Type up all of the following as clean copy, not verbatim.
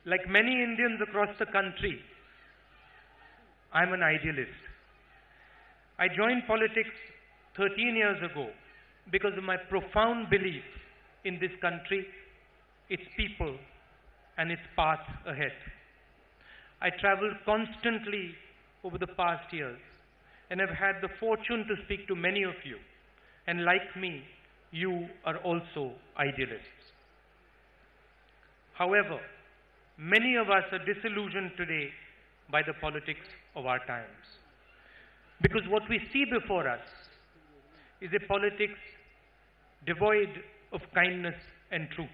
Like many Indians across the country, I'm an idealist. I joined politics 13 years ago because of my profound belief in this country, its people, and its path ahead. I traveled constantly over the past years and have had the fortune to speak to many of you. And like me, you are also idealists. However, many of us are disillusioned today by the politics of our times. Because what we see before us is a politics devoid of kindness and truth.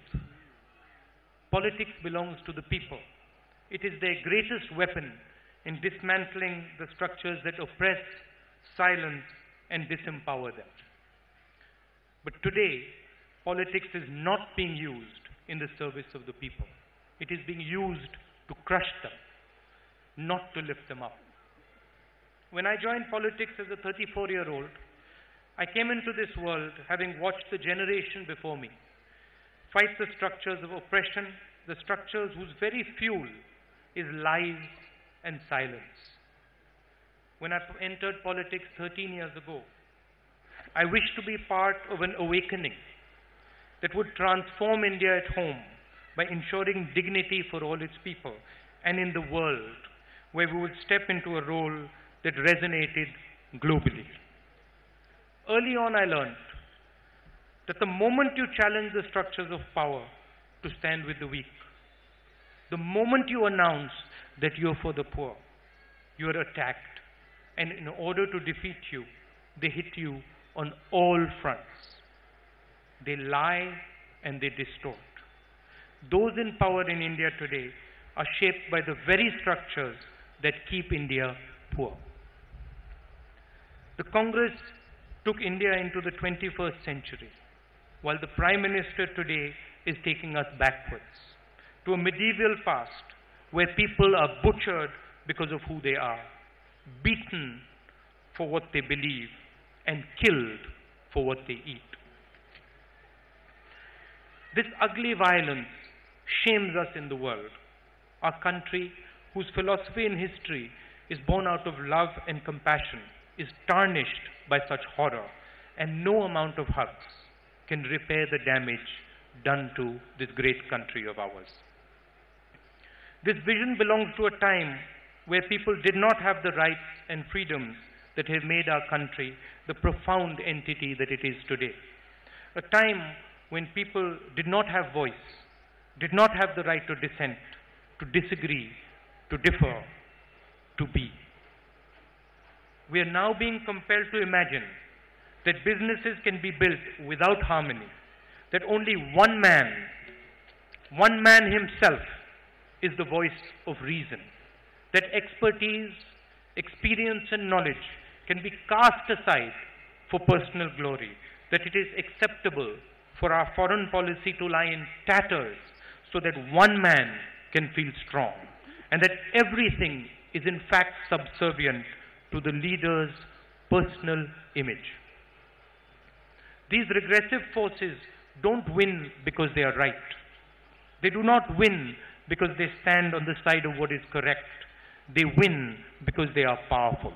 Politics belongs to the people. It is their greatest weapon in dismantling the structures that oppress, silence, and disempower them. But today, politics is not being used in the service of the people. It is being used to crush them, not to lift them up. When I joined politics as a 34-year-old, I came into this world having watched the generation before me fight the structures of oppression, the structures whose very fuel is lies and silence. When I entered politics 13 years ago, I wished to be part of an awakening that would transform India at home by ensuring dignity for all its people, and in the world, where we would step into a role that resonated globally. Early on, I learned that the moment you challenge the structures of power to stand with the weak, the moment you announce that you're for the poor, you are attacked. And in order to defeat you, they hit you on all fronts. They lie and they distort. Those in power in India today are shaped by the very structures that keep India poor. The Congress took India into the 21st century, while the Prime Minister today is taking us backwards to a medieval past where people are butchered because of who they are, beaten for what they believe, and killed for what they eat. This ugly violence shames us in the world. Our country, whose philosophy and history is born out of love and compassion, is tarnished by such horror, and no amount of hugs can repair the damage done to this great country of ours. This vision belongs to a time where people did not have the rights and freedoms that have made our country the profound entity that it is today. A time when people did not have voice, did not have the right to dissent, to disagree, to differ, to be. We are now being compelled to imagine that businesses can be built without harmony, that only one man himself is the voice of reason, that expertise, experience, and knowledge can be cast aside for personal glory, that it is acceptable for our foreign policy to lie in tatters so that one man can feel strong, and that everything is in fact subservient to the leader's personal image. These regressive forces don't win because they are right. They do not win because they stand on the side of what is correct. They win because they are powerful.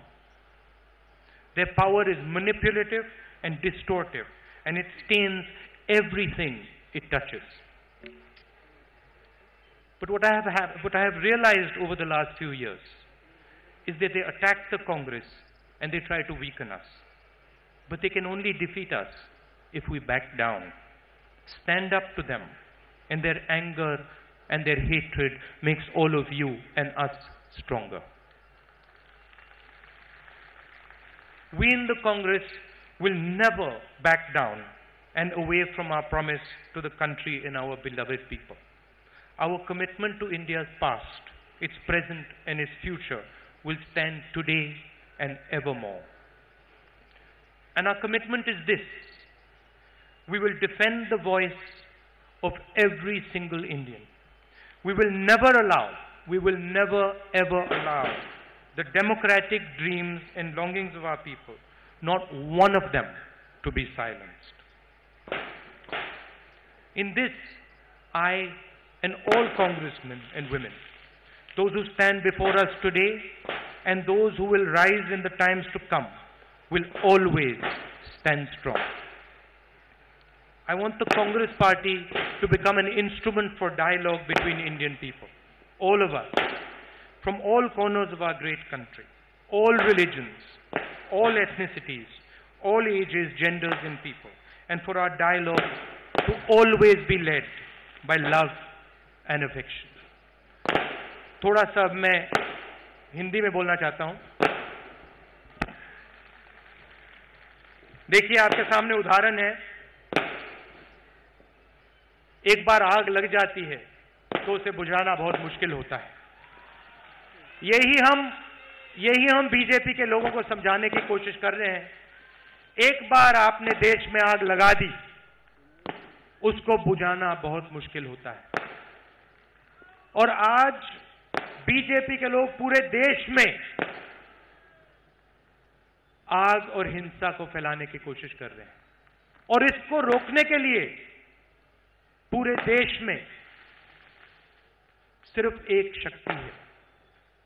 Their power is manipulative and distortive, and it stains everything it touches. But what I have realized over the last few years is that they attack the Congress and they try to weaken us. But they can only defeat us if we back down, stand up to them, and their anger and their hatred makes all of you and us stronger. We in the Congress will never back down and away from our promise to the country and our beloved people. Our commitment to India's past, its present and its future will stand today and evermore. And our commitment is this: we will defend the voice of every single Indian. We will never ever allow the democratic dreams and longings of our people, not one of them, to be silenced. In this, I and all congressmen and women, those who stand before us today and those who will rise in the times to come, will always stand strong. I want the Congress Party to become an instrument for dialogue between Indian people, all of us, from all corners of our great country, all religions, all ethnicities, all ages, genders and people, and for our dialogue to always be led by love and affection. थोड़ा सा मैं हिंदी में बोलना चाहता हूं. देखिए, आपके सामने उदाहरण है. एक बार आग लग जाती है तो उसे बुझाना बहुत मुश्किल होता है. यही हम बीजेपी के लोगों को समझाने की कोशिश कर रहे हैं. एक बार आपने देश में आग लगा दी, उसको बुझाना बहुत मुश्किल होता है. और आज बीजेपी के लोग पूरे देश में आग और हिंसा को फैलाने की कोशिश कर रहे हैं. और इसको रोकने के लिए पूरे देश में सिर्फ एक शक्ति है,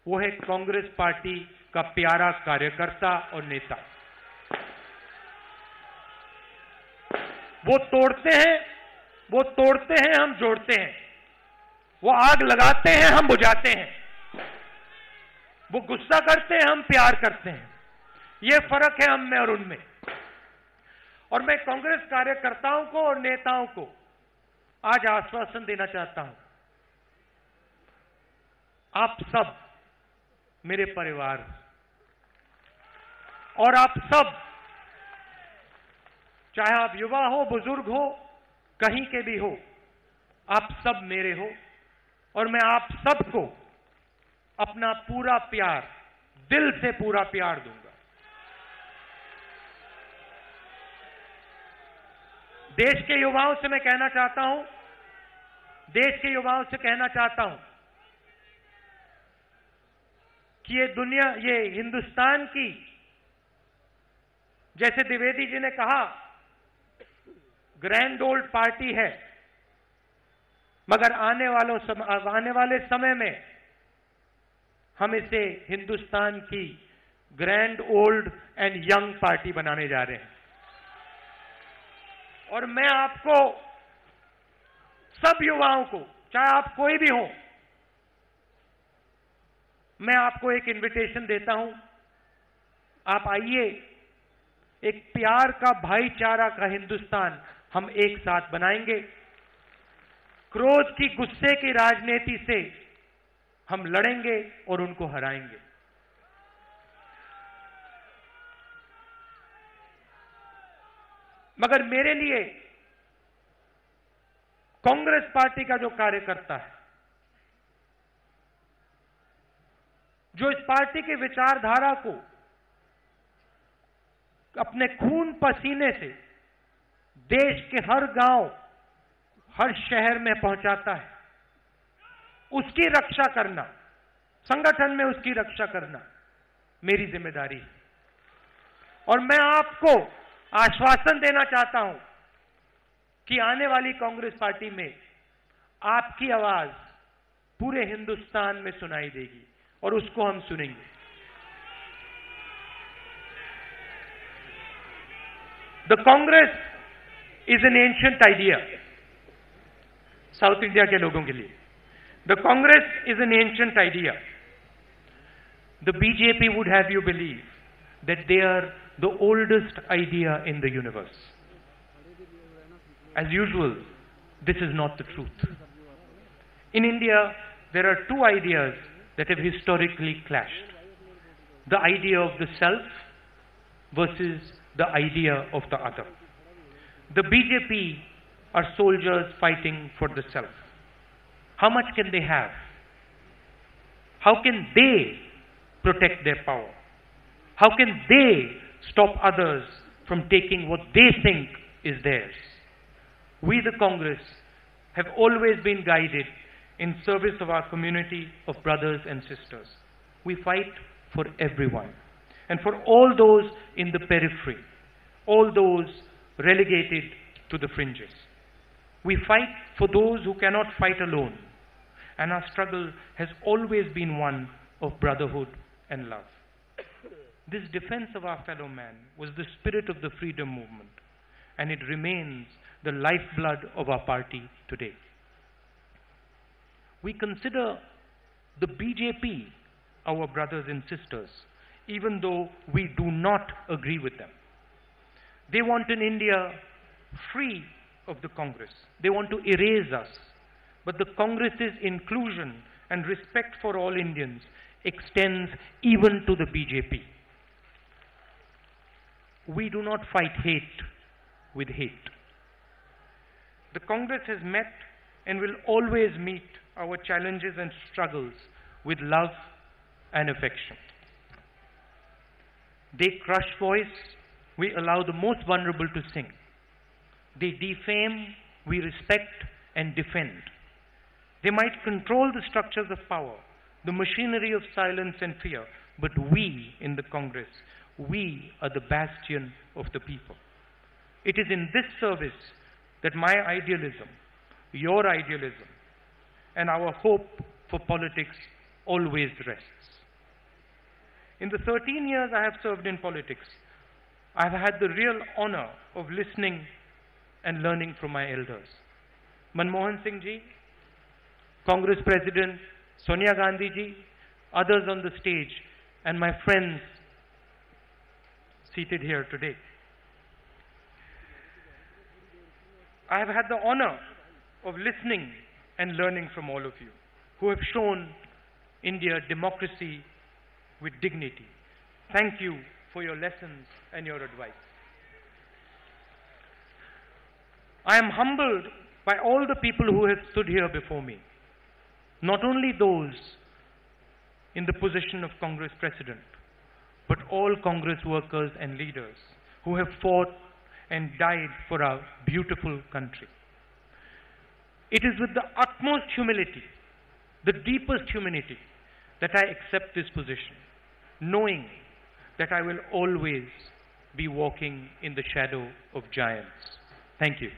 वो है कांग्रेस पार्टी का प्यारा कार्यकर्ता और नेता. वो तोड़ते हैं, हम जोड़ते हैं. वो आग लगाते हैं, हम बुझाते हैं. वो गुस्सा करते हैं, हम प्यार करते हैं. ये फर्क है हम में और उनमें. और मैं कांग्रेस कार्यकर्ताओं को और नेताओं को आज आश्वासन देना चाहता हूं. आप सब मेरे परिवार, और आप सब, चाहे आप युवा हो, बुजुर्ग हो, कहीं के भी हो, आप सब मेरे हो. और मैं आप सबको अपना पूरा प्यार, दिल से पूरा प्यार दूंगा. देश के युवाओं से मैं कहना चाहता हूं, कि ये हिंदुस्तान की, जैसे द्विवेदी जी ने कहा, ग्रैंड ओल्ड पार्टी है, मगर आने वाले समय में हम इसे हिंदुस्तान की grand old and young party बनाने जा रहे हैं. और मैं आपको, सब युवाओं को, चाहे आप कोई भी हो, मैं आपको एक इनविटेशन देता हूं. आप आइए, एक प्यार का, भाईचारा का हिंदुस्तान हम एक साथ बनाएंगे. क्रोध की, गुस्से की राजनीति से हम लड़ेंगे और उनको हराएंगे. मगर मेरे लिए कांग्रेस पार्टी का जो कार्यकर्ता है, जो इस पार्टी की विचारधारा को अपने खून पसीने से देश के हर गांव, हर शहर में पहुंचाता है, उसकी रक्षा करना, संगठन में उसकी रक्षा करना मेरी जिम्मेदारी है. और मैं आपको आश्वासन देना चाहता हूं कि आने वाली कांग्रेस पार्टी में आपकी आवाज पूरे हिंदुस्तान में सुनाई देगी और उसको हम सुनेंगे. The Congress is an ancient idea. South India के लोगों के लिए the Congress is an ancient idea. The BJP would have you believe that they are the oldest idea in the universe. As usual, this is not the truth. In India, there are two ideas that have historically clashed. The idea of the self versus the idea of the other. The BJP are soldiers fighting for the self. How much can they have? How can they protect their power? How can they stop others from taking what they think is theirs? We, the Congress, have always been guided in service of our community of brothers and sisters. We fight for everyone and for all those in the periphery, all those relegated to the fringes. We fight for those who cannot fight alone, and our struggle has always been one of brotherhood and love. This defense of our fellow man was the spirit of the freedom movement, and it remains the lifeblood of our party today. We consider the BJP our brothers and sisters, even though we do not agree with them. They want an India free of the Congress. They want to erase us. But the Congress's inclusion and respect for all Indians extends even to the BJP. We do not fight hate with hate. The Congress has met and will always meet our challenges and struggles with love and affection. They crush voice, we allow the most vulnerable to sing. They defame, we respect and defend. They might control the structures of power, the machinery of silence and fear, but we in the Congress, we are the bastion of the people. It is in this service that my idealism, your idealism, and our hope for politics always rests. In the 13 years I have served in politics, I have had the real honor of listening and learning from my elders. Manmohan Singh ji, Congress President, Sonia Gandhi ji, others on the stage, and my friends seated here today. I have had the honor of listening and learning from all of you who have shown India democracy with dignity. Thank you for your lessons and your advice. I am humbled by all the people who have stood here before me, not only those in the position of Congress President, but all Congress workers and leaders who have fought and died for our beautiful country. It is with the utmost humility, the deepest humility, that I accept this position, knowing that I will always be walking in the shadow of giants. Thank you.